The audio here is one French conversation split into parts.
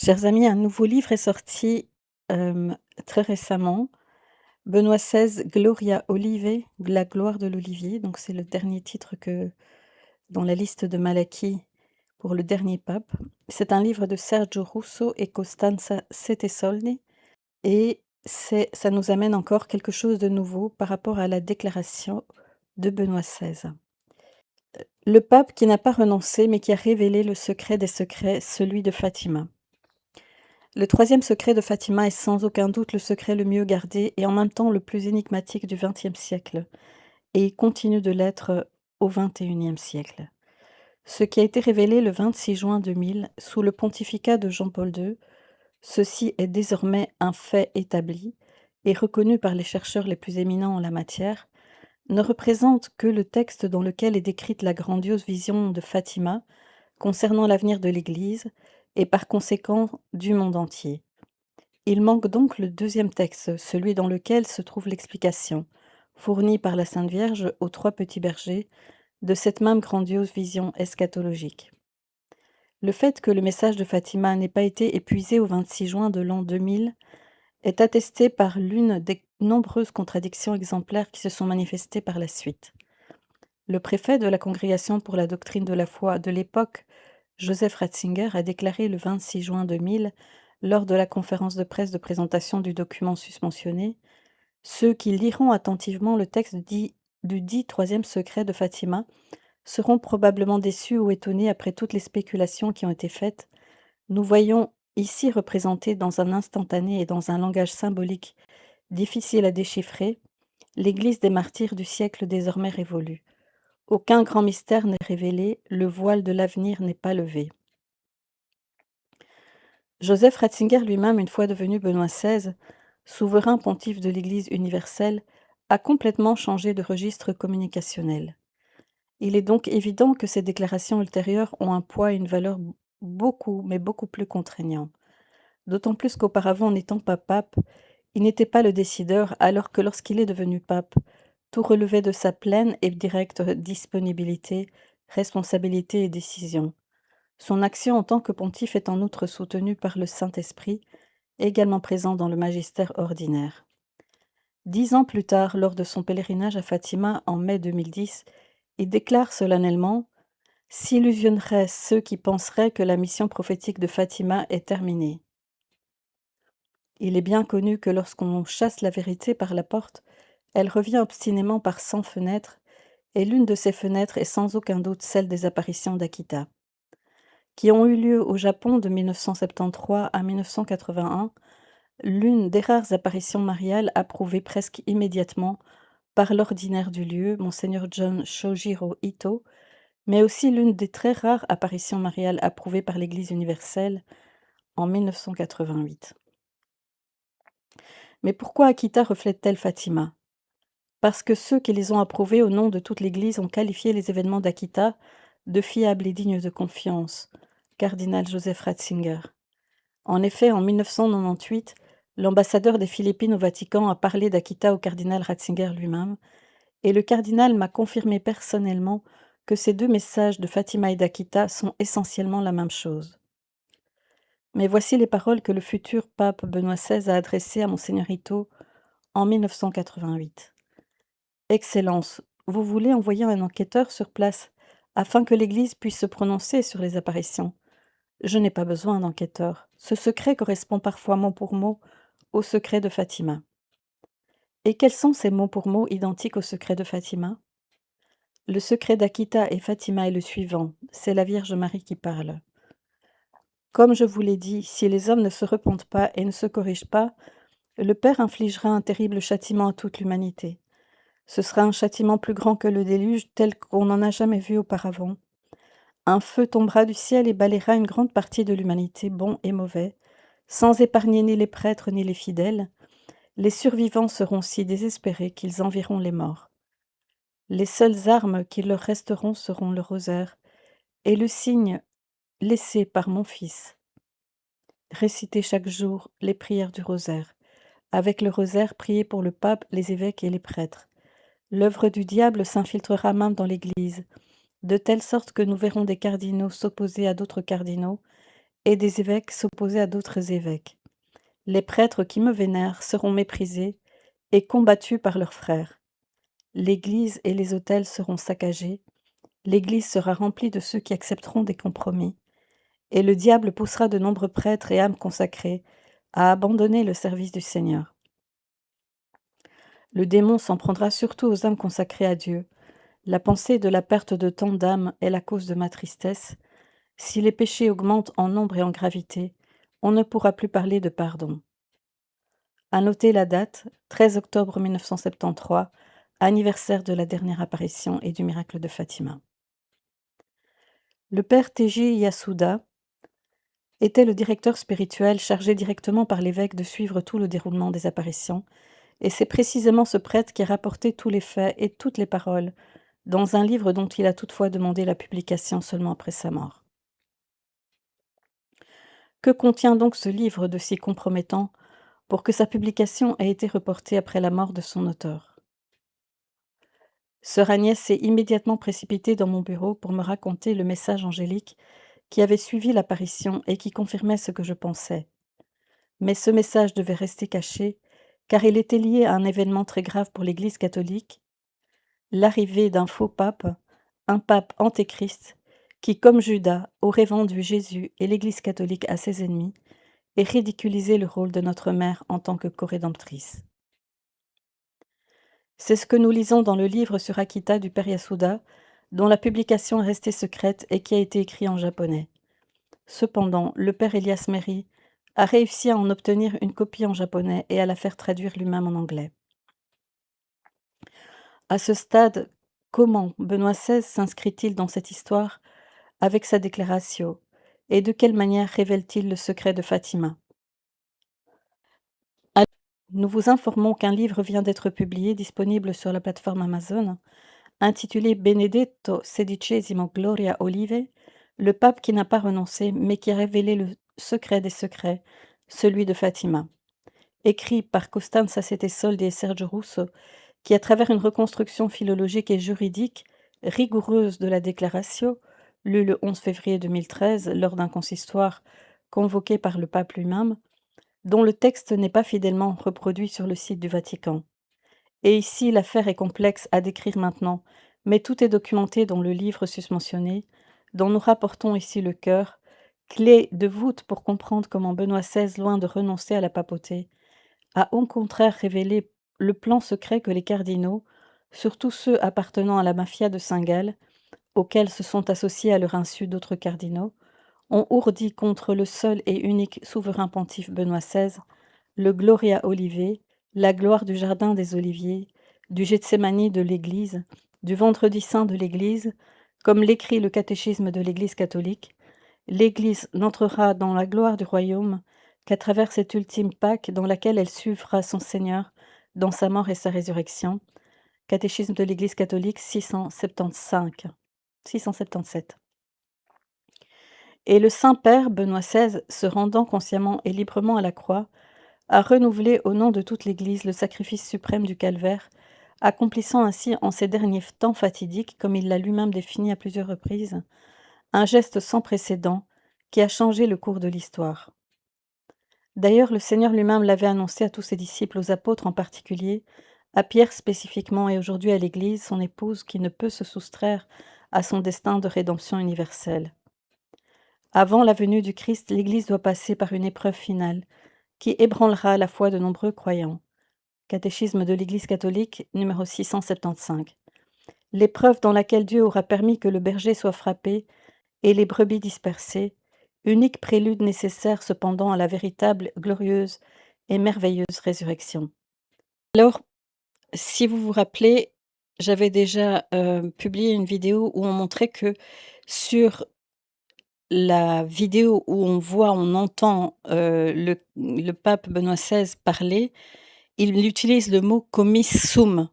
Chers amis, un nouveau livre est sorti, très récemment. Benoît XVI, Gloria Olivae, La gloire de l'olivier, donc c'est le dernier titre que dans la liste de Malachi pour le dernier pape. C'est un livre de Sergio Russo et Costanza Settesoldi et ça nous amène encore quelque chose de nouveau par rapport à la déclaration de Benoît XVI. Le pape qui n'a pas renoncé, mais qui a révélé le secret des secrets, celui de Fatima. Le troisième secret de Fatima est sans aucun doute le secret le mieux gardé et en même temps le plus énigmatique du XXe siècle, et il continue de l'être au XXIe siècle. Ce qui a été révélé le 26 juin 2000 sous le pontificat de Jean-Paul II, ceci est désormais un fait établi et reconnu par les chercheurs les plus éminents en la matière, ne représente que le texte dans lequel est décrite la grandiose vision de Fatima concernant l'avenir de l'Église et par conséquent du monde entier. Il manque donc le deuxième texte, celui dans lequel se trouve l'explication, fournie par la Sainte Vierge aux trois petits bergers, de cette même grandiose vision eschatologique. Le fait que le message de Fatima n'ait pas été épuisé au 26 juin de l'an 2000 est attesté par l'une des nombreuses contradictions exemplaires qui se sont manifestées par la suite. Le préfet de la Congrégation pour la doctrine de la foi de l'époque, Joseph Ratzinger, a déclaré le 26 juin 2000, lors de la conférence de presse de présentation du document susmentionné: «Ceux qui liront attentivement le texte du dit troisième secret de Fatima seront probablement déçus ou étonnés après toutes les spéculations qui ont été faites. Nous voyons ici représenter dans un instantané et dans un langage symbolique difficile à déchiffrer, l'Église des martyrs du siècle désormais révolu. Aucun grand mystère n'est révélé, le voile de l'avenir n'est pas levé.» Joseph Ratzinger lui-même, une fois devenu Benoît XVI, souverain pontife de l'Église universelle, a complètement changé de registre communicationnel. Il est donc évident que ces déclarations ultérieures ont un poids et une valeur beaucoup, mais beaucoup plus contraignants. D'autant plus qu'auparavant, n'étant pas pape, il n'était pas le décideur, alors que lorsqu'il est devenu pape, tout relevait de sa pleine et directe disponibilité, responsabilité et décision. Son action en tant que pontife est en outre soutenue par le Saint-Esprit, également présent dans le magistère ordinaire. 10 ans plus tard, lors de son pèlerinage à Fatima en mai 2010, il déclare solennellement: «S'illusionneraient ceux qui penseraient que la mission prophétique de Fatima est terminée. Il est bien connu que lorsqu'on chasse la vérité par la porte, elle revient obstinément par 100 fenêtres, et l'une de ces fenêtres est sans aucun doute celle des apparitions d'Akita, qui ont eu lieu au Japon de 1973 à 1981, l'une des rares apparitions mariales approuvées presque immédiatement par l'ordinaire du lieu, Monseigneur John Shojiro Ito, mais aussi l'une des très rares apparitions mariales approuvées par l'Église universelle en 1988. Mais pourquoi Akita reflète-t-elle Fatima? Parce que ceux qui les ont approuvées au nom de toute l'Église ont qualifié les événements d'Akita de fiables et dignes de confiance. Cardinal Joseph Ratzinger. En effet, en 1998, l'ambassadeur des Philippines au Vatican a parlé d'Akita au cardinal Ratzinger lui-même, et le cardinal m'a confirmé personnellement que ces deux messages de Fatima et d'Akita sont essentiellement la même chose. Mais voici les paroles que le futur pape Benoît XVI a adressées à Monseigneur Ito en 1988. Excellence, vous voulez envoyer un enquêteur sur place afin que l'Église puisse se prononcer sur les apparitions. Je n'ai pas besoin d'enquêteur. Ce secret correspond parfois mot pour mot au secret de Fatima. Et quels sont ces mots pour mots identiques au secret de Fatima? Le secret d'Akita et Fatima est le suivant, c'est la Vierge Marie qui parle. Comme je vous l'ai dit, si les hommes ne se repentent pas et ne se corrigent pas, le Père infligera un terrible châtiment à toute l'humanité. Ce sera un châtiment plus grand que le déluge, tel qu'on n'en a jamais vu auparavant. Un feu tombera du ciel et balayera une grande partie de l'humanité, bons et mauvais, sans épargner ni les prêtres ni les fidèles. Les survivants seront si désespérés qu'ils envieront les morts. Les seules armes qui leur resteront seront le rosaire et le signe laissé par mon Fils. Récitez chaque jour les prières du rosaire. Avec le rosaire, priez pour le pape, les évêques et les prêtres. L'œuvre du diable s'infiltrera même dans l'Église, de telle sorte que nous verrons des cardinaux s'opposer à d'autres cardinaux, et des évêques s'opposer à d'autres évêques. Les prêtres qui me vénèrent seront méprisés et combattus par leurs frères. L'Église et les autels seront saccagés, l'Église sera remplie de ceux qui accepteront des compromis, et le diable poussera de nombreux prêtres et âmes consacrées à abandonner le service du Seigneur. Le démon s'en prendra surtout aux âmes consacrées à Dieu. La pensée de la perte de tant d'âmes est la cause de ma tristesse. Si les péchés augmentent en nombre et en gravité, on ne pourra plus parler de pardon. À noter la date, 13 octobre 1973, anniversaire de la dernière apparition et du miracle de Fatima. Le père T.J. Yasuda était le directeur spirituel chargé directement par l'évêque de suivre tout le déroulement des apparitions, et c'est précisément ce prêtre qui a rapporté tous les faits et toutes les paroles dans un livre dont il a toutefois demandé la publication seulement après sa mort. Que contient donc ce livre de si compromettant pour que sa publication ait été reportée après la mort de son auteur? Sœur Agnès s'est immédiatement précipitée dans mon bureau pour me raconter le message angélique qui avait suivi l'apparition et qui confirmait ce que je pensais. Mais ce message devait rester caché, car il était lié à un événement très grave pour l'Église catholique, l'arrivée d'un faux pape, un pape antéchrist, qui, comme Judas, aurait vendu Jésus et l'Église catholique à ses ennemis et ridiculisé le rôle de notre mère en tant que corédemptrice. C'est ce que nous lisons dans le livre sur Akita du père Yasuda, dont la publication est restée secrète et qui a été écrit en japonais. Cependant, le père Elias Meri a réussi à en obtenir une copie en japonais et à la faire traduire lui-même en anglais. À ce stade, comment Benoît XVI s'inscrit-il dans cette histoire avec sa déclaration et de quelle manière révèle-t-il le secret de Fatima? Nous vous informons qu'un livre vient d'être publié disponible sur la plateforme Amazon, intitulé Benedetto XVI Gloria Olive, le pape qui n'a pas renoncé mais qui a révélé le secret des secrets, celui de Fatima. Écrit par Costanza Soldi et Sergio Russo, qui, à travers une reconstruction philologique et juridique rigoureuse de la déclaration, lue le 11 février 2013 lors d'un consistoire convoqué par le pape lui-même, dont le texte n'est pas fidèlement reproduit sur le site du Vatican. Et ici, l'affaire est complexe à décrire maintenant, mais tout est documenté dans le livre susmentionné, dont nous rapportons ici le cœur, clé de voûte pour comprendre comment Benoît XVI, loin de renoncer à la papauté, a au contraire révélé le plan secret que les cardinaux, surtout ceux appartenant à la mafia de Saint-Gall, auxquels se sont associés à leur insu d'autres cardinaux, ont ourdi contre le seul et unique souverain pontife Benoît XVI, le Gloria Olivae, la gloire du jardin des Oliviers, du Gethsémani de l'Église, du Vendredi saint de l'Église, comme l'écrit le catéchisme de l'Église catholique, l'Église n'entrera dans la gloire du royaume qu'à travers cette ultime Pâque dans laquelle elle suivra son Seigneur dans sa mort et sa résurrection. Catéchisme de l'Église catholique 675, 677. Et le Saint-Père Benoît XVI, se rendant consciemment et librement à la croix, a renouvelé au nom de toute l'Église le sacrifice suprême du calvaire, accomplissant ainsi en ces derniers temps fatidiques, comme il l'a lui-même défini à plusieurs reprises, un geste sans précédent qui a changé le cours de l'histoire. D'ailleurs, le Seigneur lui-même l'avait annoncé à tous ses disciples, aux apôtres en particulier, à Pierre spécifiquement et aujourd'hui à l'Église, son épouse qui ne peut se soustraire à son destin de rédemption universelle. Avant la venue du Christ, l'Église doit passer par une épreuve finale qui ébranlera la foi de nombreux croyants. Catéchisme de l'Église catholique, numéro 675. L'épreuve dans laquelle Dieu aura permis que le berger soit frappé et les brebis dispersées, unique prélude nécessaire cependant à la véritable, glorieuse et merveilleuse résurrection. Alors, si vous vous rappelez, j'avais déjà publié une vidéo où on montrait que sur la vidéo où on voit, on entend le pape Benoît XVI parler, il utilise le mot commissum,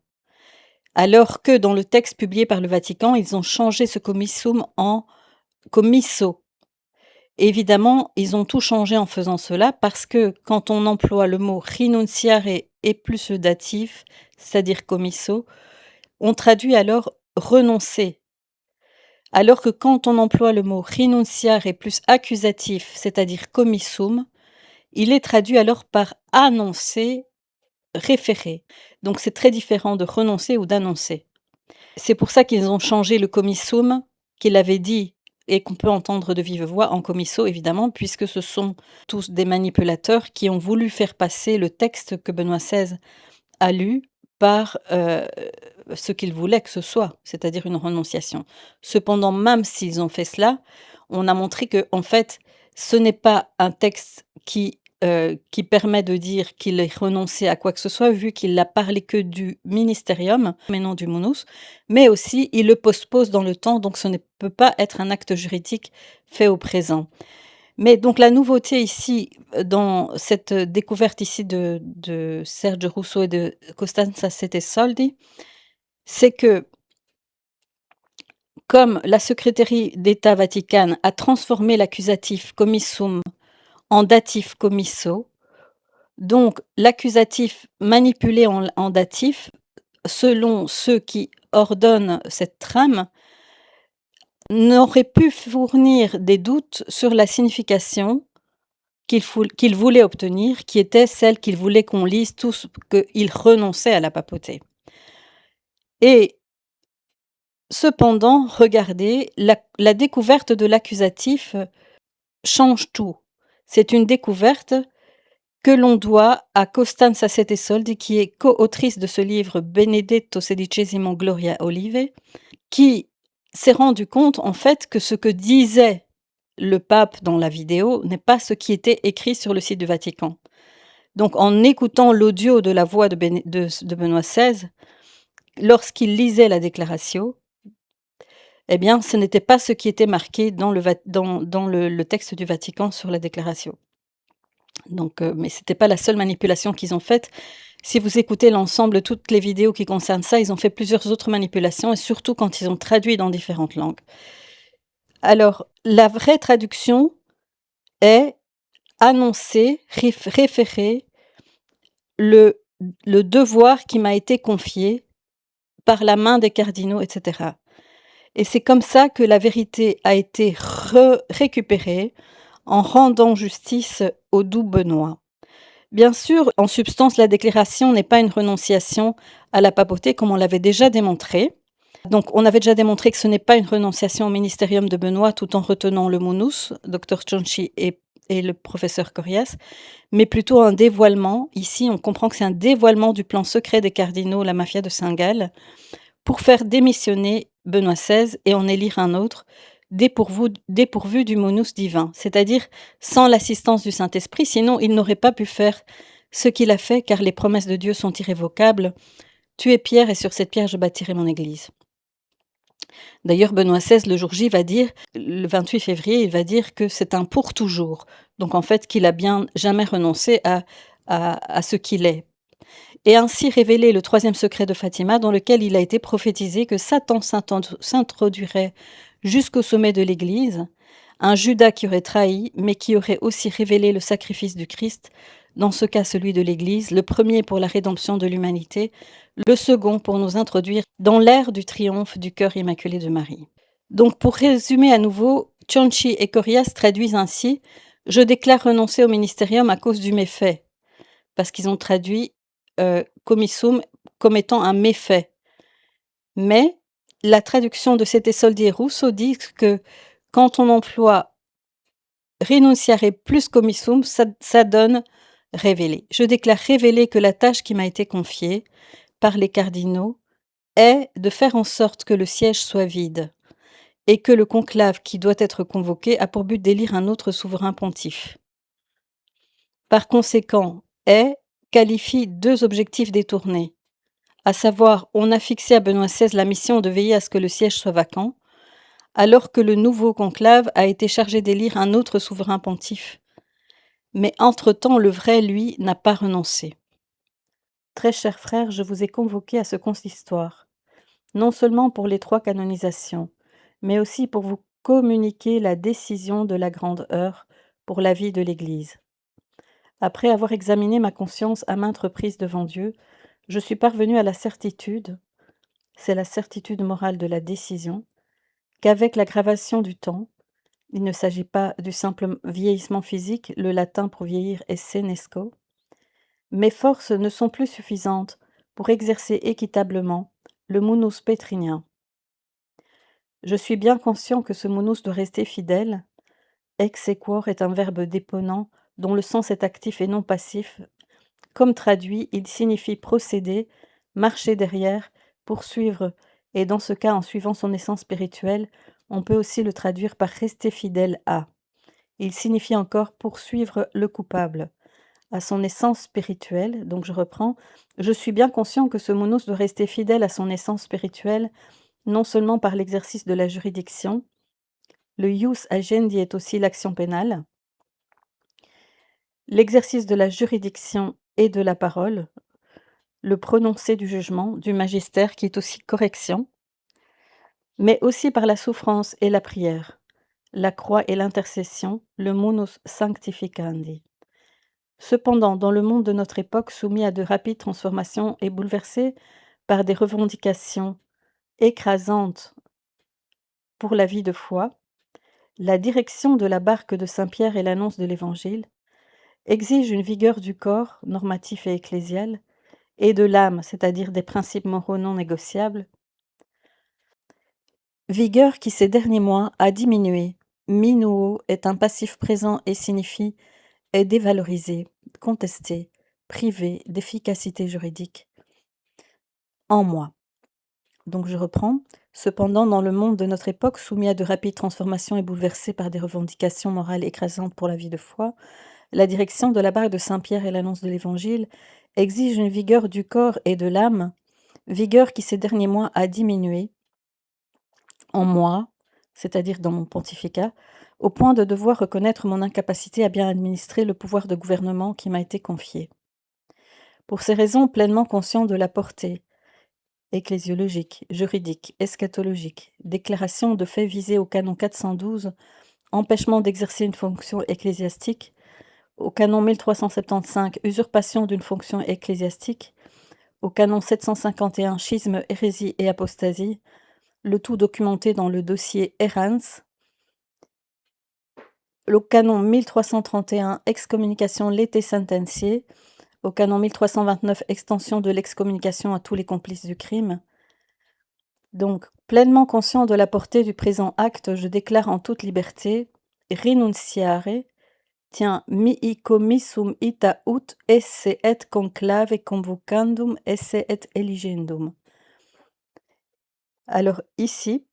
alors que dans le texte publié par le Vatican, ils ont changé ce commissum en commisso. Évidemment, ils ont tout changé en faisant cela parce que quand on emploie le mot rinunciare et plus le datif, c'est-à-dire commisso, on traduit alors renoncer. Alors que quand on emploie le mot renunciare plus accusatif, c'est-à-dire commissum, il est traduit alors par annoncer, référer. Donc c'est très différent de renoncer ou d'annoncer. C'est pour ça qu'ils ont changé le commissum, qu'il avait dit et qu'on peut entendre de vive voix en commisso évidemment, puisque ce sont tous des manipulateurs qui ont voulu faire passer le texte que Benoît XVI a lu par, ce qu'ils voulaient que ce soit, c'est-à-dire une renonciation. Cependant, même s'ils ont fait cela, on a montré que en fait, ce n'est pas un texte qui permet de dire qu'il ait renoncé à quoi que ce soit, vu qu'il n'a parlé que du ministérium, mais non du munus, mais aussi il le postpose dans le temps, donc ce ne peut pas être un acte juridique fait au présent. Mais donc la nouveauté ici, dans cette découverte ici de Serge Rousseau et de Costanza Settesoldi, c'est que comme la secrétaire d'État Vatican a transformé l'accusatif commissum en datif commisso, donc l'accusatif manipulé en datif, selon ceux qui ordonnent cette trame, n'aurait pu fournir des doutes sur la signification qu'il voulait obtenir, qui était celle qu'il voulait qu'on lise tous, qu'il renonçait à la papauté. Et cependant, regardez, la découverte de l'accusatif change tout. C'est une découverte que l'on doit à Costanza Settesoldi, qui est co-autrice de ce livre Benedetto XVI Gloria Olive, qui s'est rendu compte en fait que ce que disait le pape dans la vidéo n'est pas ce qui était écrit sur le site du Vatican. Donc en écoutant l'audio de la voix de Benoît XVI, lorsqu'il lisait la déclaration, eh bien, ce n'était pas ce qui était marqué dans le texte du Vatican sur la déclaration. Donc, mais ce n'était pas la seule manipulation qu'ils ont faite. Si vous écoutez l'ensemble, toutes les vidéos qui concernent ça, ils ont fait plusieurs autres manipulations et surtout quand ils ont traduit dans différentes langues. Alors, la vraie traduction est annoncer, référer le devoir qui m'a été confié par la main des cardinaux, etc. Et c'est comme ça que la vérité a été récupérée en rendant justice au doux Benoît. Bien sûr, en substance, la déclaration n'est pas une renonciation à la papauté comme on l'avait déjà démontré. Donc on avait déjà démontré que ce n'est pas une renonciation au ministérium de Benoît tout en retenant le munus, Dr Cianci et le professeur Corias, mais plutôt un dévoilement. Ici, on comprend que c'est un dévoilement du plan secret des cardinaux, la mafia de Saint-Gall, pour faire démissionner Benoît XVI et en élire un autre, dépourvu du munus divin, c'est-à-dire sans l'assistance du Saint-Esprit, sinon il n'aurait pas pu faire ce qu'il a fait, car les promesses de Dieu sont irrévocables. Tu es pierre et sur cette pierre je bâtirai mon église. D'ailleurs, Benoît XVI, le jour J, va dire, le 28 février, il va dire que c'est un pour toujours. Donc en fait, qu'il a bien jamais renoncé à ce qu'il est. Et ainsi révélé le troisième secret de Fatima, dans lequel il a été prophétisé que Satan s'introduirait jusqu'au sommet de l'Église, un Judas qui aurait trahi, mais qui aurait aussi révélé le sacrifice du Christ, dans ce cas celui de l'Église, le premier pour la rédemption de l'humanité, le second pour nous introduire dans l'ère du triomphe du cœur immaculé de Marie. Donc pour résumer à nouveau, Cianci et Corias traduisent ainsi « Je déclare renoncer au ministérium à cause du méfait », parce qu'ils ont traduit commissum comme étant un méfait. Mais la traduction de Settesoldi et Rousseau dit que quand on emploie renunciare plus commissum, ça donne révéler. Je déclare révéler que la tâche qui m'a été confiée par les cardinaux est de faire en sorte que le siège soit vide et que le conclave qui doit être convoqué a pour but d'élire un autre souverain pontife. Par conséquent, qualifie deux objectifs détournés, à savoir, on a fixé à Benoît XVI la mission de veiller à ce que le siège soit vacant, alors que le nouveau conclave a été chargé d'élire un autre souverain pontife. Mais entre-temps, le vrai, lui, n'a pas renoncé. Très chers frères, je vous ai convoqués à ce consistoire, non seulement pour les 3 canonisations, mais aussi pour vous communiquer la décision de la grande heure pour la vie de l'Église. Après avoir examiné ma conscience à maintes reprises devant Dieu, je suis parvenue à la certitude, c'est la certitude morale de la décision, qu'avec l'aggravation du temps, il ne s'agit pas du simple vieillissement physique, le latin pour vieillir est senesco, mes forces ne sont plus suffisantes pour exercer équitablement le munus pétrinien. Je suis bien conscient que ce munus doit rester fidèle. Exequor est un verbe déponent dont le sens est actif et non passif. Comme traduit, il signifie procéder, marcher derrière, poursuivre, et dans ce cas, en suivant son essence spirituelle, on peut aussi le traduire par rester fidèle à. Il signifie encore poursuivre le coupable, à son essence spirituelle. Donc je reprends. Je suis bien conscient que ce monos doit rester fidèle à son essence spirituelle, non seulement par l'exercice de la juridiction. Le ius agendi est aussi l'action pénale. L'exercice de la juridiction et de la parole, le prononcé du jugement, du magistère qui est aussi correction, mais aussi par la souffrance et la prière, la croix et l'intercession, le munus sanctificandi. Cependant, dans le monde de notre époque soumis à de rapides transformations et bouleversé par des revendications écrasantes pour la vie de foi, la direction de la barque de Saint-Pierre et l'annonce de l'Évangile exige une vigueur du corps, normatif et ecclésial, et de l'âme, c'est-à-dire des principes moraux non négociables, vigueur qui ces derniers mois a diminué. Minuo est un passif présent et signifie est dévalorisé, contesté, privé d'efficacité juridique. En moi. Donc je reprends. Cependant, dans le monde de notre époque, soumis à de rapides transformations et bouleversé par des revendications morales écrasantes pour la vie de foi, la direction de la barque de Saint-Pierre et l'annonce de l'Évangile exige une vigueur du corps et de l'âme, vigueur qui ces derniers mois a diminué en moi, c'est-à-dire dans mon pontificat, au point de devoir reconnaître mon incapacité à bien administrer le pouvoir de gouvernement qui m'a été confié. Pour ces raisons, pleinement conscient de la portée ecclésiologique, juridique, eschatologique, déclaration de faits visés au canon 412, empêchement d'exercer une fonction ecclésiastique, au canon 1375, usurpation d'une fonction ecclésiastique, au canon 751, schisme, hérésie et apostasie, le tout documenté dans le dossier Errans, au canon 1331, excommunication lete sententiae, au canon 1329, extension de l'excommunication à tous les complices du crime. Donc, pleinement conscient de la portée du présent acte, je déclare en toute liberté, rinunciare, tiens, mihi commissum ita ut esse et conclave convocandum esse et eligendum. Alors ici,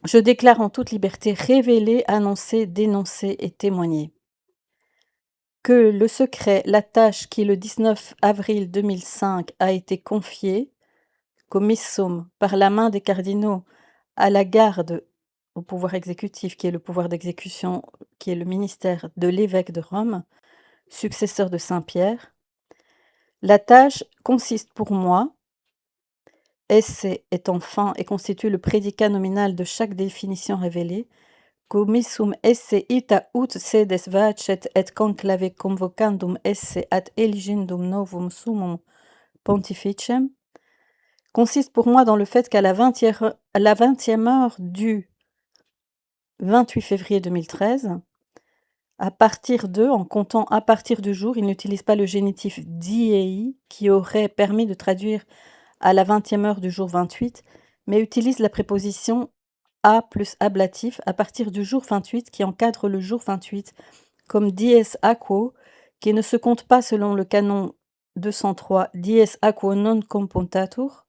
je déclare en toute liberté révéler, annoncer, dénoncer et témoigner que le secret, la tâche qui le 19 avril 2005 a été confiée, commissum, par la main des cardinaux à la garde au pouvoir exécutif, qui est le pouvoir d'exécution, qui est le ministère de l'évêque de Rome, successeur de Saint-Pierre. La tâche consiste pour moi, esse est enfin et constitue le prédicat nominal de chaque définition révélée, commissum esse ita ut sedes vacet et conclave convocandum esse ad eligendum novum summum pontificem, consiste pour moi dans le fait qu'à la 20e heure du 28 février 2013, à partir de, en comptant à partir du jour, il n'utilise pas le génitif diei qui aurait permis de traduire à la 20e heure du jour 28, mais utilise la préposition a plus ablatif à partir du jour 28 qui encadre le jour 28 comme dies aquo qui ne se compte pas selon le canon 203 dies aquo non compontatur.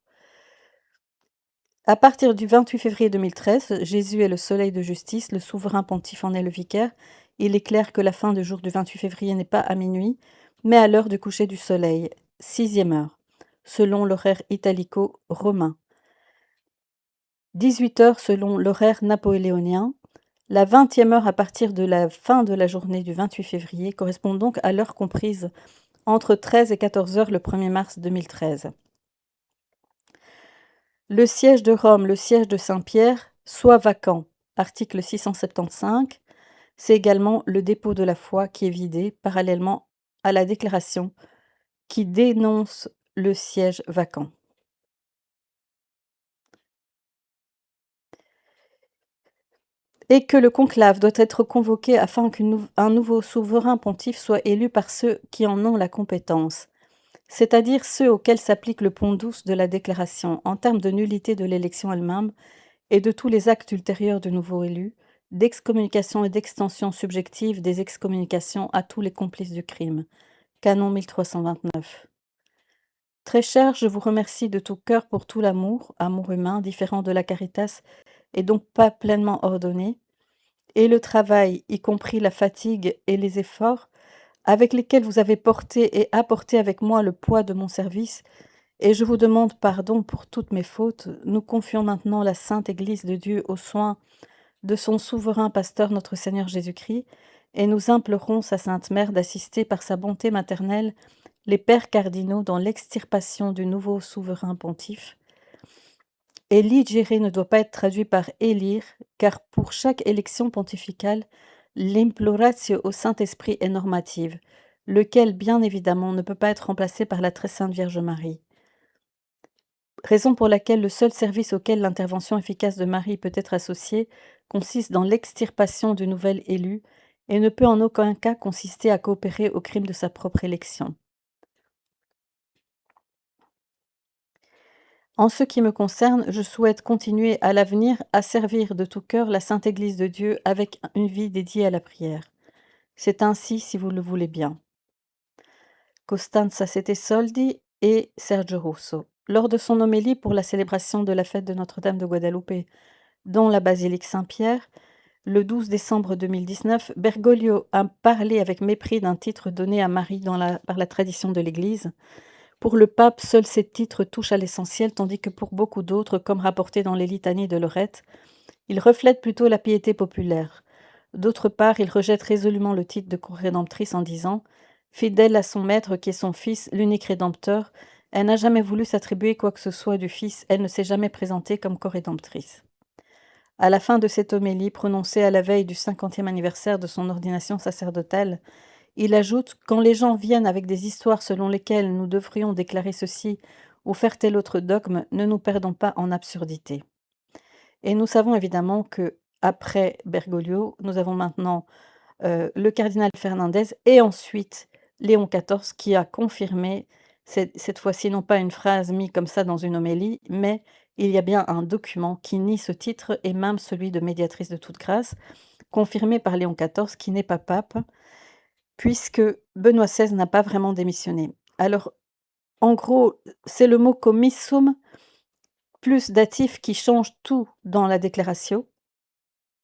À partir du 28 février 2013, Jésus est le soleil de justice, le souverain pontife en est le vicaire. Il est clair que la fin du jour du 28 février n'est pas à minuit, mais à l'heure du coucher du soleil, 6e heure, selon l'horaire italico-romain. 18 heures selon l'horaire napoléonien. La 20e heure à partir de la fin de la journée du 28 février correspond donc à l'heure comprise entre 13 et 14 heures le 1er mars 2013. Le siège de Rome, le siège de Saint-Pierre, soit vacant. Article 675. C'est également le dépôt de la foi qui est vidé parallèlement à la déclaration qui dénonce le siège vacant. et que le conclave doit être convoqué afin qu'un nouveau souverain pontife soit élu par ceux qui en ont la compétence, c'est-à-dire ceux auxquels s'applique le pont douce de la déclaration en termes de nullité de l'élection elle-même et de tous les actes ultérieurs du nouveau élu, d'excommunication et d'extension subjective des excommunications à tous les complices du crime. Canon 1329. Très cher, je vous remercie de tout cœur pour tout l'amour, amour humain, différent de la caritas et donc pas pleinement ordonné, et le travail, y compris la fatigue et les efforts, avec lesquels vous avez porté et apporté avec moi le poids de mon service, et je vous demande pardon pour toutes mes fautes. Nous confions maintenant la Sainte Église de Dieu aux soins de son souverain pasteur notre Seigneur Jésus-Christ, et nous implorons sa Sainte Mère d'assister par sa bonté maternelle les pères cardinaux dans l'extirpation du nouveau souverain pontife. Éligere ne doit pas être traduit par élire, car pour chaque élection pontificale, l'imploratio au Saint-Esprit est normative, lequel, bien évidemment, ne peut pas être remplacé par la très sainte Vierge Marie. Raison pour laquelle le seul service auquel l'intervention efficace de Marie peut être associée consiste dans l'extirpation du nouvel élu et ne peut en aucun cas consister à coopérer au crime de sa propre élection. En ce qui me concerne, je souhaite continuer à l'avenir à servir de tout cœur la Sainte Église de Dieu avec une vie dédiée à la prière. C'est ainsi si vous le voulez bien. Costanza Sette Soldi et Sergio Russo. Lors de son homélie pour la célébration de la fête de Notre-Dame de Guadeloupe dans la basilique Saint-Pierre, le 12 décembre 2019, Bergoglio a parlé avec mépris d'un titre donné à Marie par la tradition de l'Église. Pour le pape, seuls ces titres touchent à l'essentiel, tandis que pour beaucoup d'autres, comme rapporté dans les litanies de Lorette, ils reflètent plutôt la piété populaire. D'autre part, il rejette résolument le titre de co-rédemptrice en disant « Fidèle à son maître qui est son fils, l'unique rédempteur, elle n'a jamais voulu s'attribuer quoi que ce soit du fils, elle ne s'est jamais présentée comme co-rédemptrice. » À la fin de cette homélie, prononcée à la veille du 50e anniversaire de son ordination sacerdotale, il ajoute « Quand les gens viennent avec des histoires selon lesquelles nous devrions déclarer ceci ou faire tel autre dogme, ne nous perdons pas en absurdité. » Et nous savons évidemment que après Bergoglio, nous avons maintenant le cardinal Fernandez et ensuite Léon XIV qui a confirmé, cette fois-ci non pas une phrase mise comme ça dans une homélie, mais il y a bien un document qui nie ce titre et même celui de médiatrice de toute grâce, confirmé par Léon XIV qui n'est pas pape, puisque Benoît XVI n'a pas vraiment démissionné. Alors, en gros, c'est le mot commissum plus datif qui change tout dans la déclaration.